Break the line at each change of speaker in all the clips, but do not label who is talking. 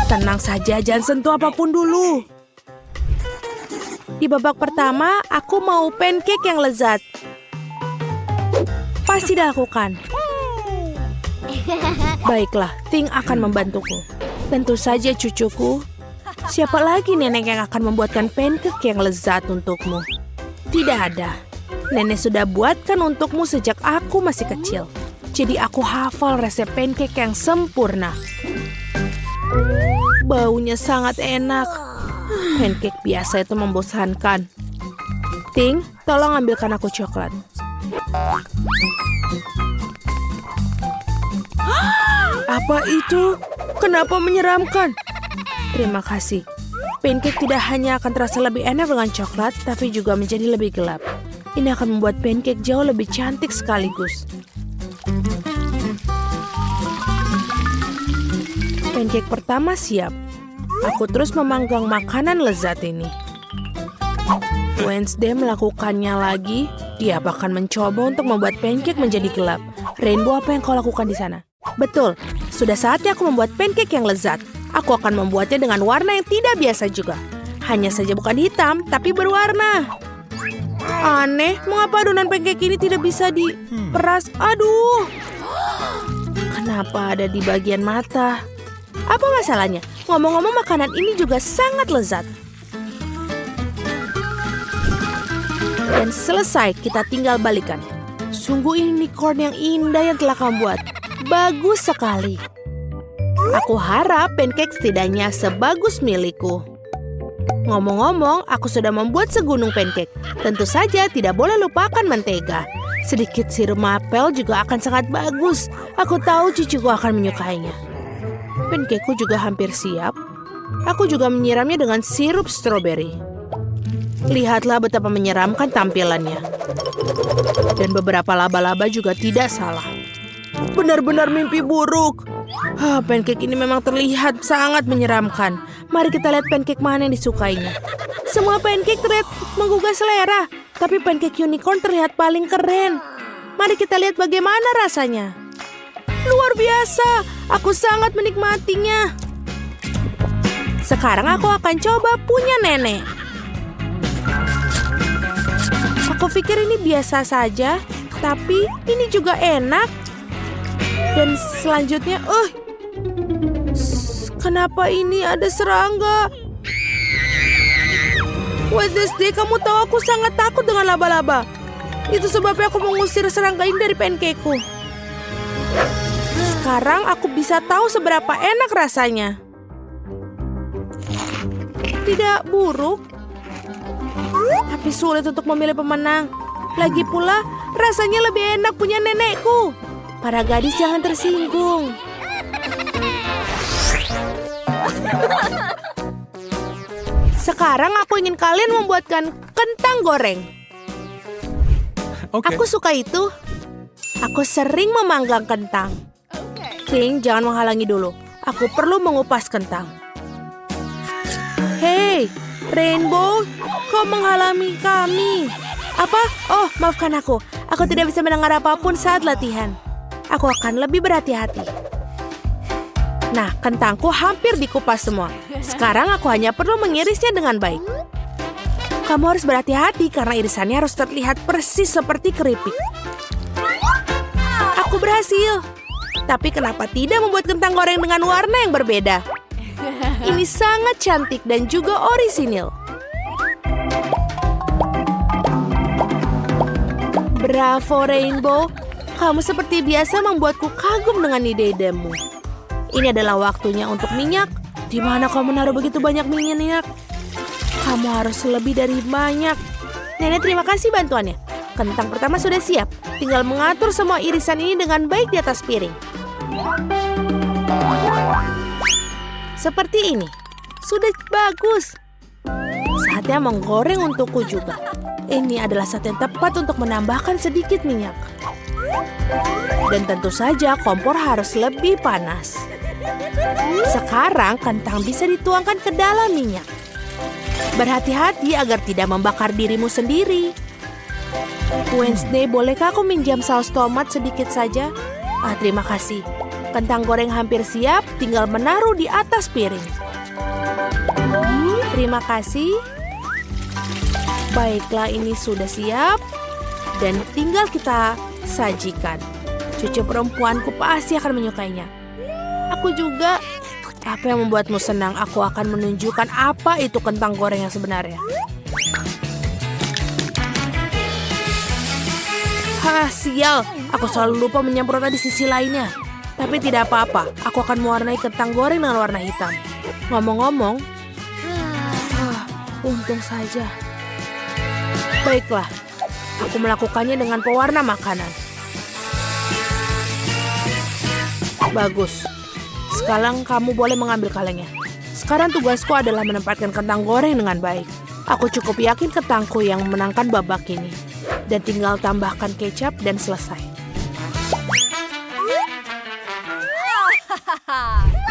Tenang saja, jangan sentuh apapun dulu. Di babak pertama, aku mau pancake yang lezat. Pasti dilakukan. Baiklah, Ting akan membantuku. Tentu saja cucuku. Siapa lagi nenek yang akan membuatkan pancake yang lezat untukmu? Tidak ada. Nenek sudah buatkan untukmu sejak aku masih kecil. Jadi aku hafal resep pancake yang sempurna. Baunya sangat enak. Pancake biasa itu membosankan. Ting, tolong ambilkan aku coklat. Apa itu? Kenapa menyeramkan? Terima kasih. Pancake tidak hanya akan terasa lebih enak dengan coklat, tapi juga menjadi lebih gelap. Ini akan membuat pancake jauh lebih cantik sekaligus. Pancake pertama siap. Aku terus memanggang makanan lezat ini. Wednesday melakukannya lagi. Dia bahkan mencoba untuk membuat pancake menjadi gelap. Rainbow, apa yang kau lakukan di sana? Betul, sudah saatnya aku membuat pancake yang lezat. Aku akan membuatnya dengan warna yang tidak biasa juga. Hanya saja bukan hitam, tapi berwarna. Aneh, mengapa adonan pancake ini tidak bisa diperas? Aduh, kenapa ada di bagian mata? Apa masalahnya? Ngomong-ngomong, makanan ini juga sangat lezat. Dan selesai, kita tinggal balikan. Sungguh ini unicorn yang indah yang telah kamu buat. Bagus sekali. Aku harap pancake setidaknya sebagus milikku. Ngomong-ngomong, aku sudah membuat segunung pancake. Tentu saja tidak boleh lupakan mentega. Sedikit sirup maple juga akan sangat bagus. Aku tahu cucuku akan menyukainya. Pancakeku juga hampir siap. Aku juga menyiramnya dengan sirup stroberi. Lihatlah betapa menyeramkan tampilannya. Dan beberapa laba-laba juga tidak salah. Benar-benar mimpi buruk. Pancake ini memang terlihat sangat menyeramkan. Mari kita lihat pancake mana yang disukainya. Semua pancake terlihat menggugah selera. Tapi pancake unicorn terlihat paling keren. Mari kita lihat bagaimana rasanya. Luar biasa, aku sangat menikmatinya. Sekarang aku akan coba punya nenek. Aku pikir ini biasa saja, tapi ini juga enak. Dan selanjutnya, kenapa ini ada serangga? Wednesday, kamu tahu aku sangat takut dengan laba-laba. Itu sebabnya aku mengusir serangga ini dari pancakeku. Sekarang aku bisa tahu seberapa enak rasanya. Tidak buruk, tapi sulit untuk memilih pemenang. Lagi pula, rasanya lebih enak punya nenekku. Para gadis jangan tersinggung. Sekarang aku ingin kalian membuatkan kentang goreng.
Okay.
Aku suka itu. Aku sering memanggang kentang. King, jangan menghalangi dulu. Aku perlu mengupas kentang. Hei, Rainbow, kau menghalangi kami. Apa? Oh, maafkan aku. Aku tidak bisa mendengar apapun saat latihan. Aku akan lebih berhati-hati. Nah, kentangku hampir dikupas semua. Sekarang aku hanya perlu mengirisnya dengan baik. Kamu harus berhati-hati karena irisannya harus terlihat persis seperti keripik. Aku berhasil. Tapi kenapa tidak membuat kentang goreng dengan warna yang berbeda? Ini sangat cantik dan juga orisinil. Bravo, Rainbow. Kamu seperti biasa membuatku kagum dengan ide-idemu. Ini adalah waktunya untuk minyak. Di mana kau menaruh begitu banyak minyak? Kamu harus lebih dari banyak. Nenek, terima kasih bantuannya. Kentang pertama sudah siap. Tinggal mengatur semua irisan ini dengan baik di atas piring. Seperti ini. Sudah bagus. Saatnya menggoreng untukku juga. Ini adalah saat yang tepat untuk menambahkan sedikit minyak. Dan tentu saja kompor harus lebih panas. Sekarang kentang bisa dituangkan ke dalam minyak. Berhati-hati agar tidak membakar dirimu sendiri. Wednesday, bolehkah aku minjam saus tomat sedikit saja? Terima kasih. Kentang goreng hampir siap, tinggal menaruh di atas piring. Terima kasih. Baiklah, ini sudah siap. Dan tinggal kita sajikan. Cucu perempuanku pasti akan menyukainya. Aku juga. Apa yang membuatmu senang? Aku akan menunjukkan apa itu kentang goreng yang sebenarnya. Hah, sial. Aku selalu lupa menyemprotnya di sisi lainnya. Tapi tidak apa-apa, aku akan mewarnai kentang goreng dengan warna hitam. Ngomong-ngomong, untung saja. Baiklah, aku melakukannya dengan pewarna makanan. Bagus. Sekarang kamu boleh mengambil kalengnya. Sekarang tugasku adalah menempatkan kentang goreng dengan baik. Aku cukup yakin kentangku yang memenangkan babak ini. Dan tinggal tambahkan kecap dan selesai.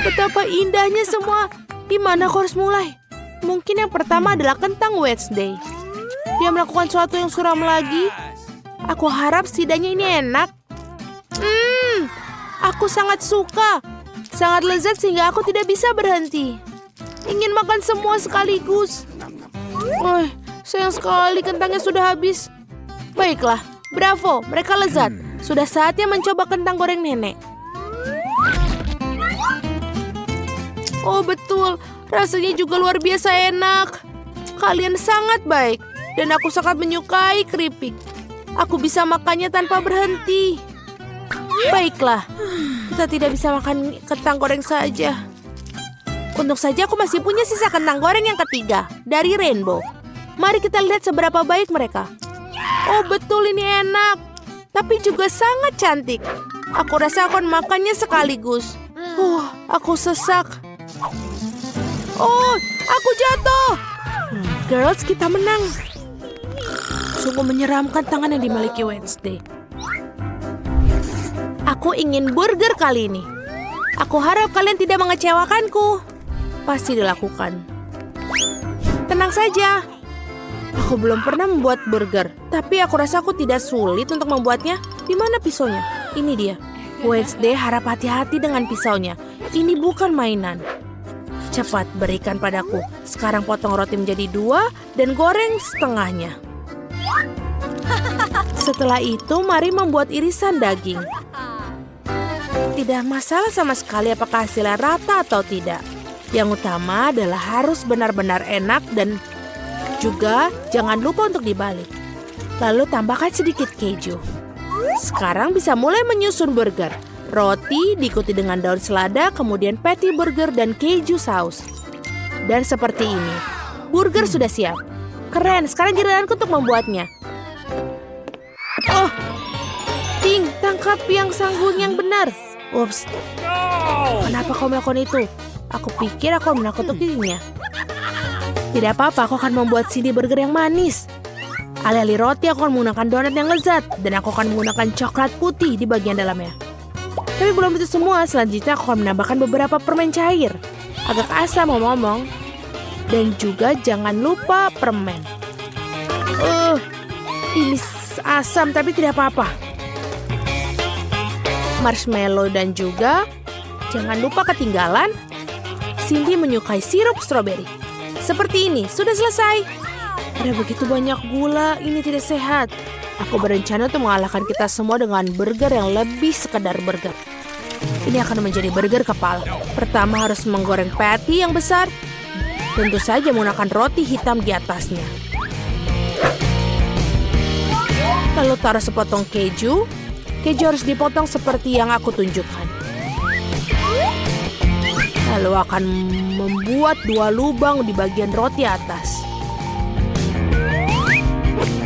Betapa indahnya semua. Di mana aku harus mulai? Mungkin yang pertama adalah kentang Wednesday. Dia melakukan sesuatu yang suram lagi. Aku harap setidaknya ini enak. Aku sangat suka. Sangat lezat sehingga aku tidak bisa berhenti. Ingin makan semua sekaligus. Sayang sekali kentangnya sudah habis. Baiklah, bravo, mereka lezat. Sudah saatnya mencoba kentang goreng nenek. Oh betul, rasanya juga luar biasa enak. Kalian sangat baik, dan aku sangat menyukai keripik. Aku bisa makannya tanpa berhenti. Baiklah, kita tidak bisa makan kentang goreng saja. Untung saja aku masih punya sisa kentang goreng yang ketiga, dari Rainbow. Mari kita lihat seberapa baik mereka. Oh betul, ini enak. Tapi juga sangat cantik. Aku rasa aku akan makannya sekaligus. Aku sesak. Oh, aku jatuh. Girls, kita menang. Sungguh menyeramkan tangan yang dimiliki Wednesday. Aku ingin burger kali ini. Aku harap kalian tidak mengecewakanku. Pasti dilakukan. Tenang saja. Aku belum pernah membuat burger. Tapi aku rasa aku tidak sulit untuk membuatnya. Di mana pisaunya? Ini dia. Wednesday harap hati-hati dengan pisaunya. Ini bukan mainan. Cepat, berikan padaku. Sekarang potong roti menjadi 2 dan goreng setengahnya. Setelah itu, mari membuat irisan daging. Tidak masalah sama sekali apakah hasilnya rata atau tidak. Yang utama adalah harus benar-benar enak dan juga jangan lupa untuk dibalik. Lalu tambahkan sedikit keju. Sekarang bisa mulai menyusun burger. Roti diikuti dengan daun selada, kemudian patty burger dan keju saus. Dan seperti ini, burger sudah siap. Keren, sekarang giliranku untuk membuatnya. Oh, Ting, tangkap yang sanggung yang benar. Ups, kenapa kau melakukan itu? Aku pikir aku menakut-nakutinya. Tidak apa-apa, aku akan membuat CD burger yang manis. Alih-alih roti, aku akan menggunakan donat yang lezat. Dan aku akan menggunakan coklat putih di bagian dalamnya. Tapi belum itu semua, selanjutnya aku akan menambahkan beberapa permen cair. Agak asam ngomong-ngomong. Dan juga jangan lupa permen. Ini asam tapi tidak apa-apa. Marshmallow dan juga, jangan lupa ketinggalan, Cindy menyukai sirup stroberi. Seperti ini, sudah selesai. Ada begitu banyak gula, ini tidak sehat. Aku berencana untuk mengalahkan kita semua dengan burger yang lebih sekedar burger. Ini akan menjadi burger kepala. Pertama harus menggoreng patty yang besar. Tentu saja menggunakan roti hitam di atasnya. Lalu taruh sepotong keju. Keju harus dipotong seperti yang aku tunjukkan. Lalu akan membuat 2 lubang di bagian roti atas.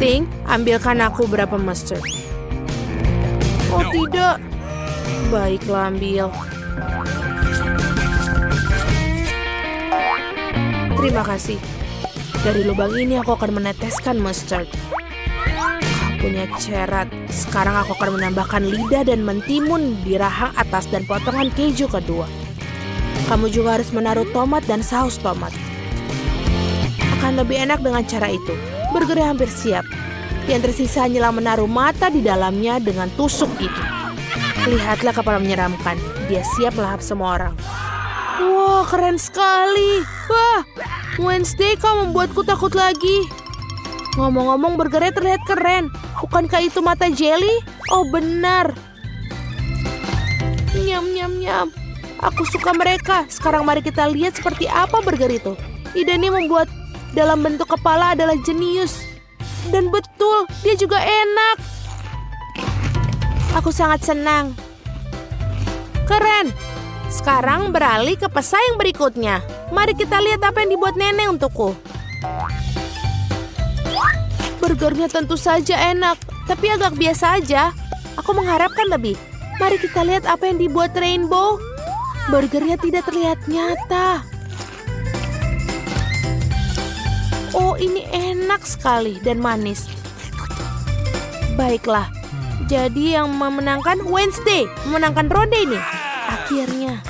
Ting, ambilkan aku berapa mustard. Oh tidak. Baiklah, ambil. Terima kasih. Dari lubang ini aku akan meneteskan mustard. Punya cerat. Sekarang aku akan menambahkan lidah dan mentimun di rahang atas dan potongan keju kedua. Kamu juga harus menaruh tomat dan saus tomat. Akan lebih enak dengan cara itu. Burgernya hampir siap. Yang tersisa hanyalah menaruh mata di dalamnya dengan tusuk gigi. Lihatlah kapal menyeramkan. Dia siap melahap semua orang. Wah, keren sekali. Wah, Wednesday, kau membuatku takut lagi. Ngomong-ngomong, burgernya terlihat keren. Bukankah itu mata jelly? Oh, benar. Nyam, nyam, nyam. Aku suka mereka. Sekarang mari kita lihat seperti apa burger itu. Ide ini membuat dalam bentuk kepala adalah jenius. Dan betul, dia juga enak. Aku sangat senang. Keren. Sekarang beralih ke pesaing berikutnya. Mari kita lihat apa yang dibuat nenek untukku. Burgernya tentu saja enak, tapi agak biasa aja. Aku mengharapkan lebih. Mari kita lihat apa yang dibuat Rainbow. Burgernya tidak terlihat nyata. Oh, ini enak sekali dan manis. Baiklah, jadi yang memenangkan Wednesday, memenangkan ronde ini. Akhirnya.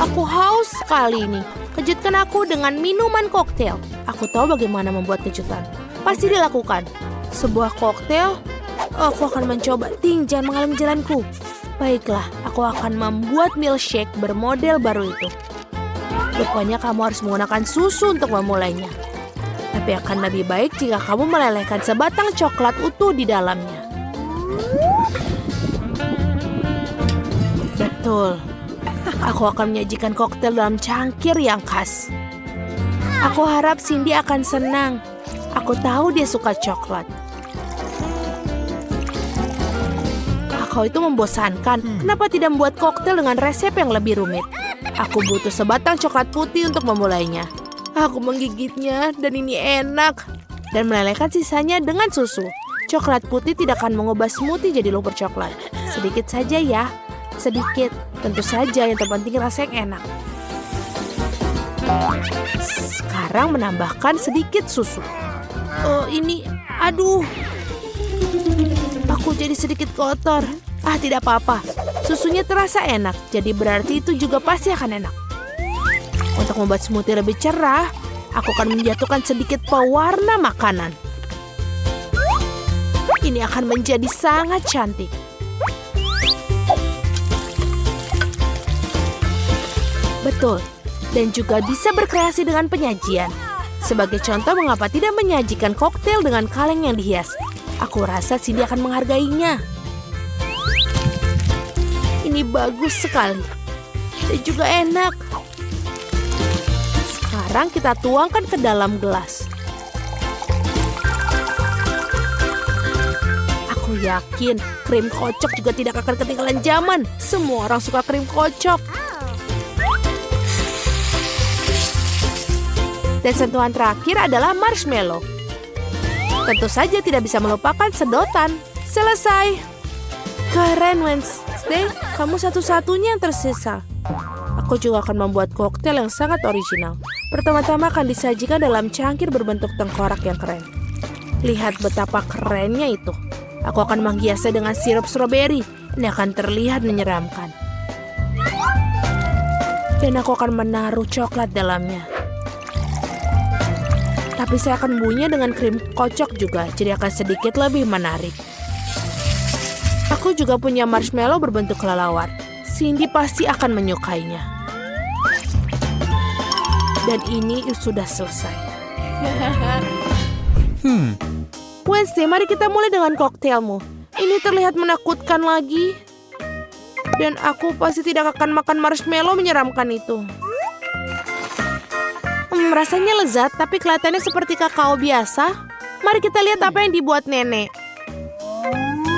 Aku haus sekali ini. Kejutkan aku dengan minuman koktail. Aku tahu bagaimana membuat kejutan. Pasti dilakukan. Sebuah koktail. Aku akan mencoba. Ting, jangan menghalangi jalanku. Baiklah, aku akan membuat milkshake bermodel baru itu. Rupanya kamu harus menggunakan susu untuk memulainya. Tapi akan lebih baik jika kamu melelehkan sebatang coklat utuh di dalamnya. Betul. Aku akan menyajikan koktail dalam cangkir yang khas. Aku harap Cindy akan senang. Aku tahu dia suka coklat. Kau itu membosankan. Kenapa tidak membuat koktail dengan resep yang lebih rumit? Aku butuh sebatang coklat putih untuk memulainya. Aku menggigitnya dan ini enak. Dan melelehkan sisanya dengan susu. Coklat putih tidak akan mengubah smoothie jadi lumpur coklat. Sedikit saja ya. Sedikit. Tentu saja yang terpenting rasa yang enak. Sekarang menambahkan sedikit susu. Oh ini, aduh. Aku jadi sedikit kotor. Tidak apa-apa. Susunya terasa enak, jadi berarti itu juga pasti akan enak. Untuk membuat smoothie lebih cerah, aku akan menjatuhkan sedikit pewarna makanan. Ini akan menjadi sangat cantik. Betul, dan juga bisa berkreasi dengan penyajian. Sebagai contoh, mengapa tidak menyajikan koktail dengan kaleng yang dihias? Aku rasa Cindy akan menghargainya. Ini bagus sekali. Dan juga enak. Sekarang kita tuangkan ke dalam gelas. Aku yakin krim kocok juga tidak akan ketinggalan zaman. Semua orang suka krim kocok. Dan sentuhan terakhir adalah marshmallow. Tentu saja tidak bisa melupakan sedotan. Selesai. Keren, Wednesday. Kamu satu-satunya yang tersisa. Aku juga akan membuat koktail yang sangat original. Pertama-tama akan disajikan dalam cangkir berbentuk tengkorak yang keren. Lihat betapa kerennya itu. Aku akan menghiasnya dengan sirup stroberi. Ini akan terlihat menyeramkan. Dan aku akan menaruh coklat dalamnya. Tapi saya akan membuatnya dengan krim kocok juga, jadi akan sedikit lebih menarik. Aku juga punya marshmallow berbentuk kelelawar. Cindy pasti akan menyukainya. Dan ini sudah selesai. Wednesday, mari kita mulai dengan koktailmu. Ini terlihat menakutkan lagi. Dan aku pasti tidak akan makan marshmallow menyeramkan itu. Rasanya lezat, tapi kelihatannya seperti kakao biasa. Mari kita lihat apa yang dibuat nenek.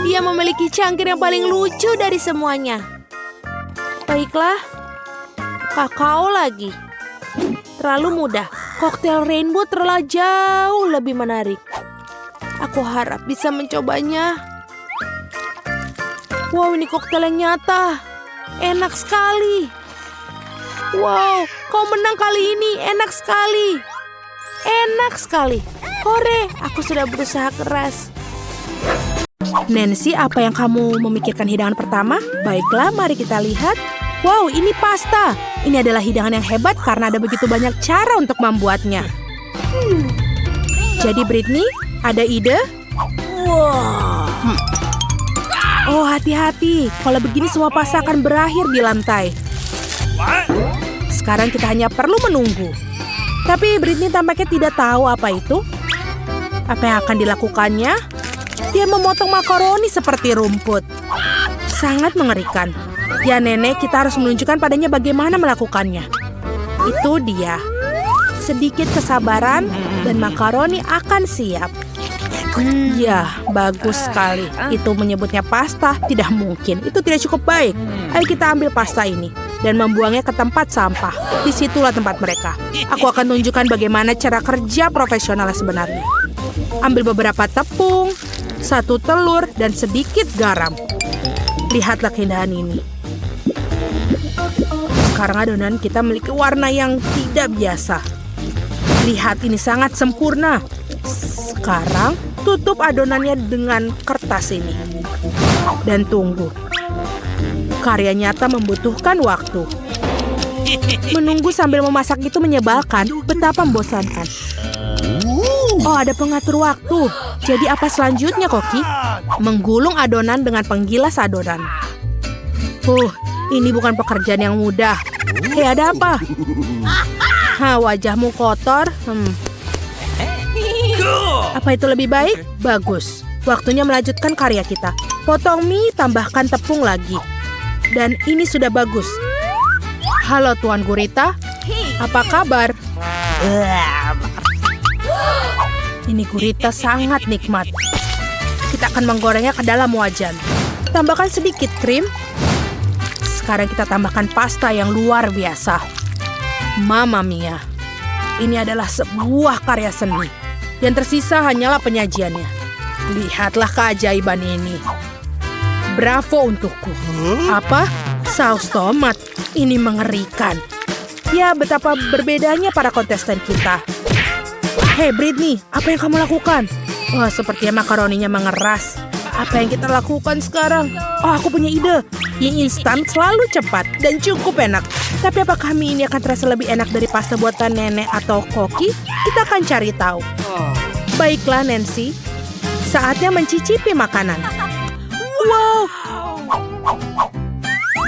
Dia memiliki cangkir yang paling lucu dari semuanya. Baiklah, kakao lagi. Terlalu mudah. Koktail Rainbow terlalu jauh lebih menarik. Aku harap bisa mencobanya. Wow, ini koktail yang nyata. Enak sekali. Wow, kau menang kali ini. Enak sekali. Enak sekali. Hore, aku sudah berusaha keras. Nancy, apa yang kamu memikirkan hidangan pertama? Baiklah, mari kita lihat. Wow, ini pasta. Ini adalah hidangan yang hebat karena ada begitu banyak cara untuk membuatnya. Jadi Britney, ada ide? Oh, hati-hati. Kalau begini semua pasta akan berakhir di lantai. Sekarang kita hanya perlu menunggu. Tapi Britney tampaknya tidak tahu apa itu. Apa yang akan dilakukannya? Dia memotong makaroni seperti rumput. Sangat mengerikan. Ya nenek, kita harus menunjukkan padanya bagaimana melakukannya. Itu dia. Sedikit kesabaran dan makaroni akan siap. Ya, bagus sekali. Itu menyebutnya pasta, tidak mungkin. Itu tidak cukup baik. Ayo kita ambil pasta ini dan membuangnya ke tempat sampah. Disitulah tempat mereka. Aku akan tunjukkan bagaimana cara kerja profesional sebenarnya. Ambil beberapa tepung, 1 telur, dan sedikit garam. Lihatlah keindahan ini. Sekarang adonan kita memiliki warna yang tidak biasa. Lihat, ini sangat sempurna. Sekarang tutup adonannya dengan kertas ini. Dan tunggu. Karya nyata membutuhkan waktu. Menunggu sambil memasak itu menyebalkan, betapa membosankan. Oh, ada pengatur waktu. Jadi apa selanjutnya, Koki? Menggulung adonan dengan penggilas adonan. Ini bukan pekerjaan yang mudah. Hei, ada apa? Wajahmu kotor. Apa itu lebih baik? Bagus. Waktunya melanjutkan karya kita. Potong mie, tambahkan tepung lagi. Dan ini sudah bagus. Halo Tuan Gurita. Apa kabar? Ini gurita sangat nikmat. Kita akan menggorengnya ke dalam wajan. Tambahkan sedikit krim. Sekarang kita tambahkan pasta yang luar biasa. Mamma mia. Ini adalah sebuah karya seni. Yang tersisa hanyalah penyajiannya. Lihatlah keajaiban ini. Bravo untukku. Apa? Saus tomat. Ini mengerikan. Ya, betapa berbedanya para kontestan kita. Hei Britney, apa yang kamu lakukan? Sepertinya makaroninya mengeras. Apa yang kita lakukan sekarang? Aku punya ide. Mie instan selalu cepat dan cukup enak. Tapi apakah mie ini akan terasa lebih enak dari pasta buatan nenek atau Koki? Kita akan cari tahu. Baiklah Nancy, saatnya mencicipi makanan. Wow!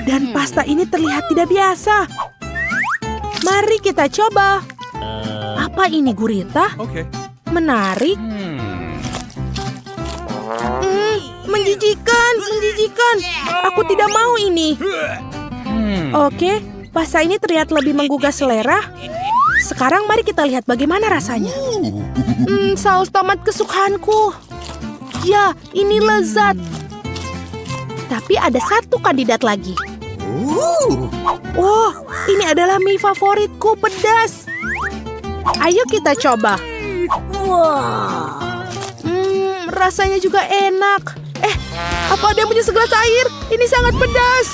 Dan pasta ini terlihat tidak biasa. Mari kita coba. Apa ini gurita? Menarik. Menjijikan. Aku tidak mau ini. Oke, pasta ini terlihat lebih menggugah selera. Sekarang mari kita lihat bagaimana rasanya. Saus tomat kesukaanku. Ya, ini lezat. Tapi ada satu kandidat lagi. Ini adalah mie favoritku, pedas. Ayo kita coba. Rasanya juga enak. Apa ada yang punya segelas air? Ini sangat pedas.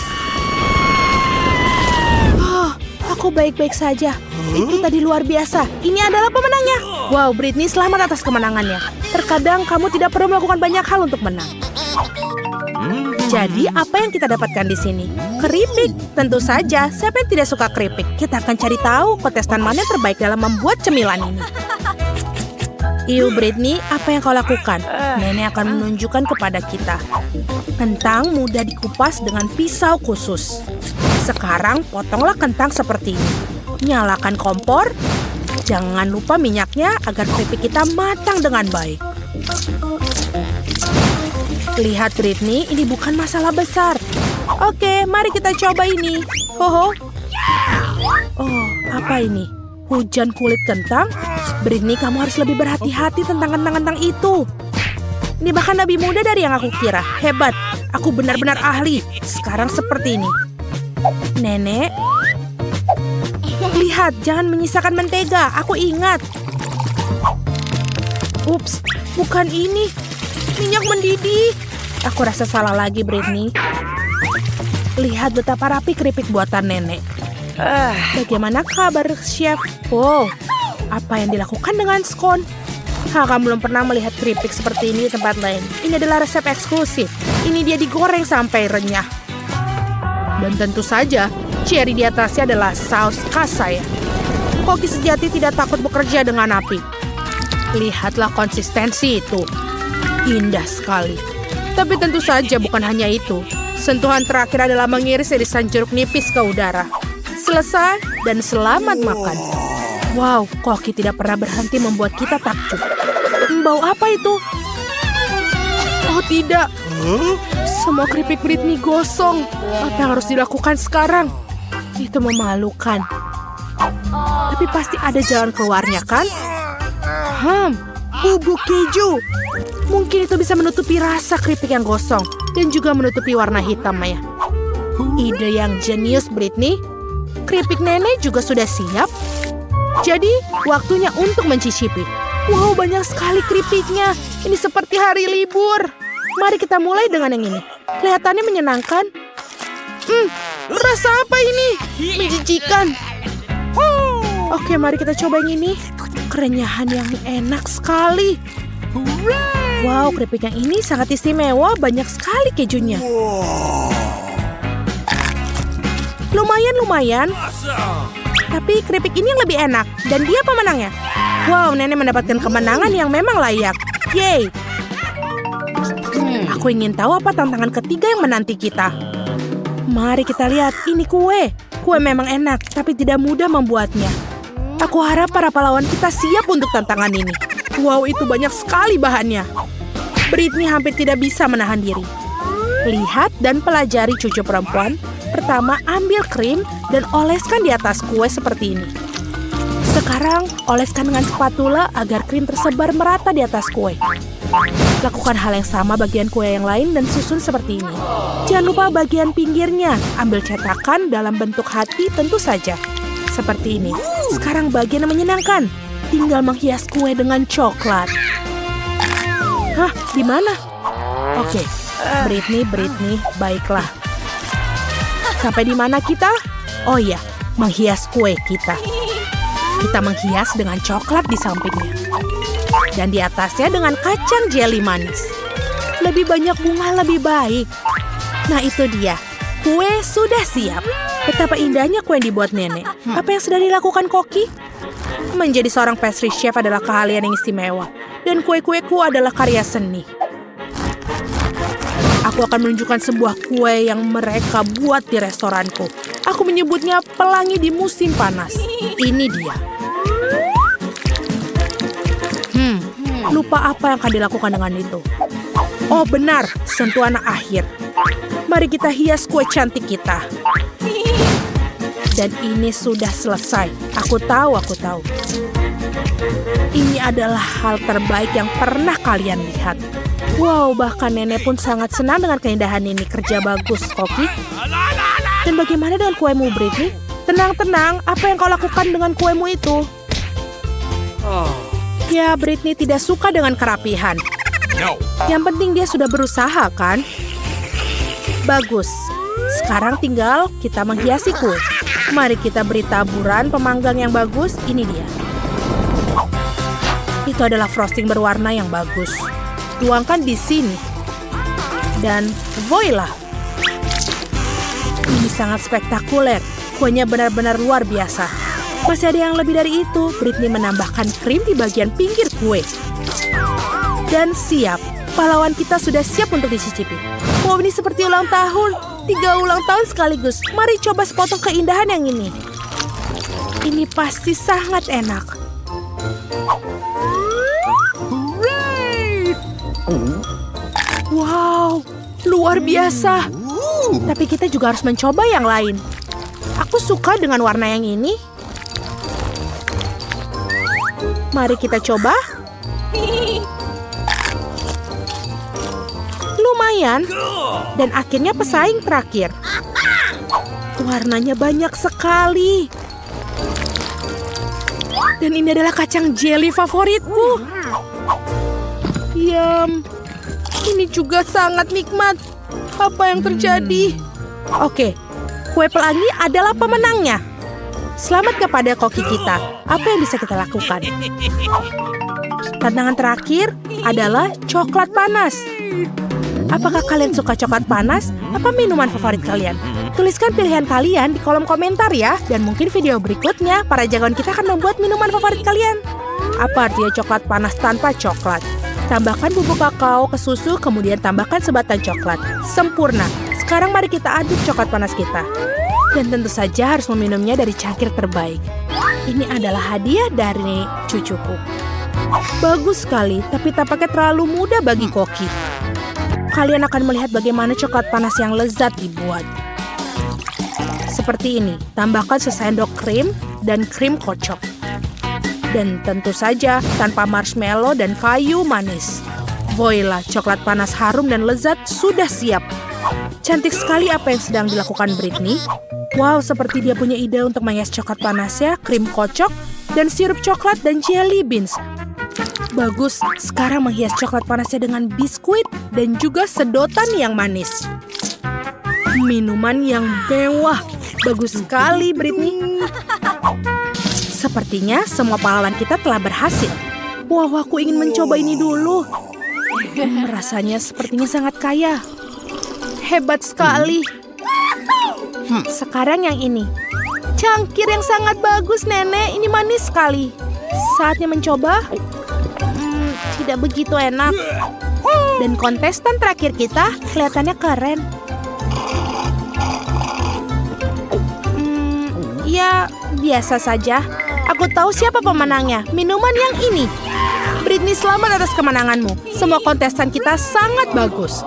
Aku baik-baik saja. Itu tadi luar biasa. Ini adalah pemenangnya. Wow, Britney, selamat atas kemenangannya. Terkadang kamu tidak perlu melakukan banyak hal untuk menang. Jadi, apa yang kita dapatkan di sini? Keripik. Tentu saja, siapa yang tidak suka keripik? Kita akan cari tahu kontestan mana yang terbaik dalam membuat cemilan ini. Britney, apa yang kau lakukan? Nenek akan menunjukkan kepada kita. Kentang mudah dikupas dengan pisau khusus. Sekarang, potonglah kentang seperti ini. Nyalakan kompor. Jangan lupa minyaknya agar keripik kita matang dengan baik. Lihat Britney, ini bukan masalah besar. Oke, mari kita coba ini. Apa ini? Hujan kulit kentang? Britney, kamu harus lebih berhati-hati tentang kentang-kentang itu. Ini bahkan lebih mudah dari yang aku kira. Hebat, aku benar-benar ahli. Sekarang seperti ini. Nenek, lihat, jangan menyisakan mentega. Aku ingat. Ups, bukan ini. Minyak mendidih. Aku rasa salah lagi, Britney. Lihat betapa rapi keripik buatan nenek. Bagaimana kabar, Chef? Apa yang dilakukan dengan skon? Kamu belum pernah melihat keripik seperti ini di tempat lain. Ini adalah resep eksklusif. Ini dia digoreng sampai renyah. Dan tentu saja, cherry di atasnya adalah saus khas saya. Koki sejati tidak takut bekerja dengan api. Lihatlah konsistensi itu. Indah sekali. Tapi tentu saja bukan hanya itu. Sentuhan terakhir adalah mengiris irisan jeruk nipis ke udara. Selesai dan selamat makan. Wow, koki tidak pernah berhenti membuat kita takjub. Bau apa itu? Oh tidak. Semua keripik Britney gosong. Apa yang harus dilakukan sekarang? Itu memalukan. Tapi pasti ada jalan keluarnya, kan? Bubuk keju. Mungkin itu bisa menutupi rasa keripik yang gosong dan juga menutupi warna hitam, Maya. Ide yang jenius, Britney. Keripik nenek juga sudah siap. Jadi, waktunya untuk mencicipi. Wow, banyak sekali keripiknya. Ini seperti hari libur. Mari kita mulai dengan yang ini. Kelihatannya menyenangkan. Rasa apa ini? Menjijikan. Oke, mari kita coba yang ini. Kerenyahan yang enak sekali. Wow, keripik yang ini sangat istimewa. Banyak sekali kejunya. Lumayan. Tapi keripik ini yang lebih enak. Dan dia pemenangnya. Wow, nenek mendapatkan kemenangan yang memang layak. Yeay. Aku ingin tahu apa tantangan ketiga yang menanti kita. Mari kita lihat. Ini kue. Kue memang enak, tapi tidak mudah membuatnya. Aku harap para pahlawan kita siap untuk tantangan ini. Wow, itu banyak sekali bahannya. Britney hampir tidak bisa menahan diri. Lihat dan pelajari cucu perempuan. Pertama, ambil krim dan oleskan di atas kue seperti ini. Sekarang, oleskan dengan spatula agar krim tersebar merata di atas kue. Lakukan hal yang sama bagian kue yang lain dan susun seperti ini. Jangan lupa bagian pinggirnya. Ambil cetakan dalam bentuk hati tentu saja. Seperti ini. Sekarang bagian yang menyenangkan. Tinggal menghias kue dengan coklat. Hah, di mana? Oke, Britney, baiklah. Sampai di mana kita? Oh iya, menghias kue kita. Kita menghias dengan coklat di sampingnya. Dan di atasnya dengan kacang jeli manis. Lebih banyak bunga lebih baik. Nah itu dia, kue sudah siap. Betapa indahnya kue yang dibuat nenek. Apa yang sudah dilakukan Koki? Menjadi seorang pastry chef adalah keahlian yang istimewa. Dan kue-kueku adalah karya seni. Aku akan menunjukkan sebuah kue yang mereka buat di restoranku. Aku menyebutnya pelangi di musim panas. Ini dia. Lupa apa yang akan dilakukan dengan itu. Oh benar, sentuhan akhir. Mari kita hias kue cantik kita. Dan ini sudah selesai. Aku tahu. Ini adalah hal terbaik yang pernah kalian lihat. Wow, bahkan nenek pun sangat senang dengan keindahan ini. Kerja bagus, Koki. Dan bagaimana dengan kuemu, Britney? Tenang, apa yang kau lakukan dengan kuemu itu? Ya, Britney tidak suka dengan kerapihan. Yang penting dia sudah berusaha, kan? Bagus. Sekarang tinggal kita menghiasi kue. Mari kita beri taburan pemanggang yang bagus. Ini dia. Itu adalah frosting berwarna yang bagus. Tuangkan di sini. Dan voila. Ini sangat spektakuler. Kuenya benar-benar luar biasa. Masih ada yang lebih dari itu. Britney menambahkan krim di bagian pinggir kue. Dan siap. Pahlawan kita sudah siap untuk dicicipi. Wow, ini seperti ulang tahun. 3 ulang tahun sekaligus. Mari coba sepotong keindahan yang ini. Ini pasti sangat enak. Wow, luar biasa. Tapi kita juga harus mencoba yang lain. Aku suka dengan warna yang ini. Mari kita coba. Lumayan. Dan akhirnya pesaing terakhir. Warnanya banyak sekali. Dan ini adalah kacang jeli favoritku. Yum. Ini juga sangat nikmat. Apa yang terjadi? Oke, kue pelangi adalah pemenangnya. Selamat kepada koki kita. Apa yang bisa kita lakukan? Tantangan terakhir adalah coklat panas. Apakah kalian suka coklat panas? Apa minuman favorit kalian? Tuliskan pilihan kalian di kolom komentar ya. Dan mungkin video berikutnya, para jagoan kita akan membuat minuman favorit kalian. Apa artinya coklat panas tanpa coklat? Tambahkan bubuk kakao ke susu, kemudian tambahkan sebatang coklat. Sempurna. Sekarang mari kita aduk coklat panas kita. Dan tentu saja harus meminumnya dari cangkir terbaik. Ini adalah hadiah dari cucuku. Bagus sekali, tapi tampaknya terlalu mudah bagi Koki. Kalian akan melihat bagaimana coklat panas yang lezat dibuat. Seperti ini, tambahkan sesendok krim dan krim kocok. Dan tentu saja tanpa marshmallow dan kayu manis. Voila, coklat panas harum dan lezat sudah siap. Cantik sekali apa yang sedang dilakukan Britney. Wow, seperti dia punya ide untuk menghias coklat panasnya, krim kocok, dan sirup coklat dan jelly beans. Bagus, sekarang menghias coklat panasnya dengan biskuit dan juga sedotan yang manis. Minuman yang mewah. Bagus sekali, Britney. Sepertinya semua pahlawan kita telah berhasil. Wow, aku ingin mencoba ini dulu. Rasanya sepertinya sangat kaya. Hebat sekali. Sekarang yang ini. Cangkir yang sangat bagus, Nenek. Ini manis sekali. Saatnya mencoba. Tidak begitu enak. Dan kontestan terakhir kita kelihatannya keren. Ya, biasa saja. Aku tahu siapa pemenangnya. Minuman yang ini. Britney, selamat atas kemenanganmu. Semua kontestan kita sangat bagus.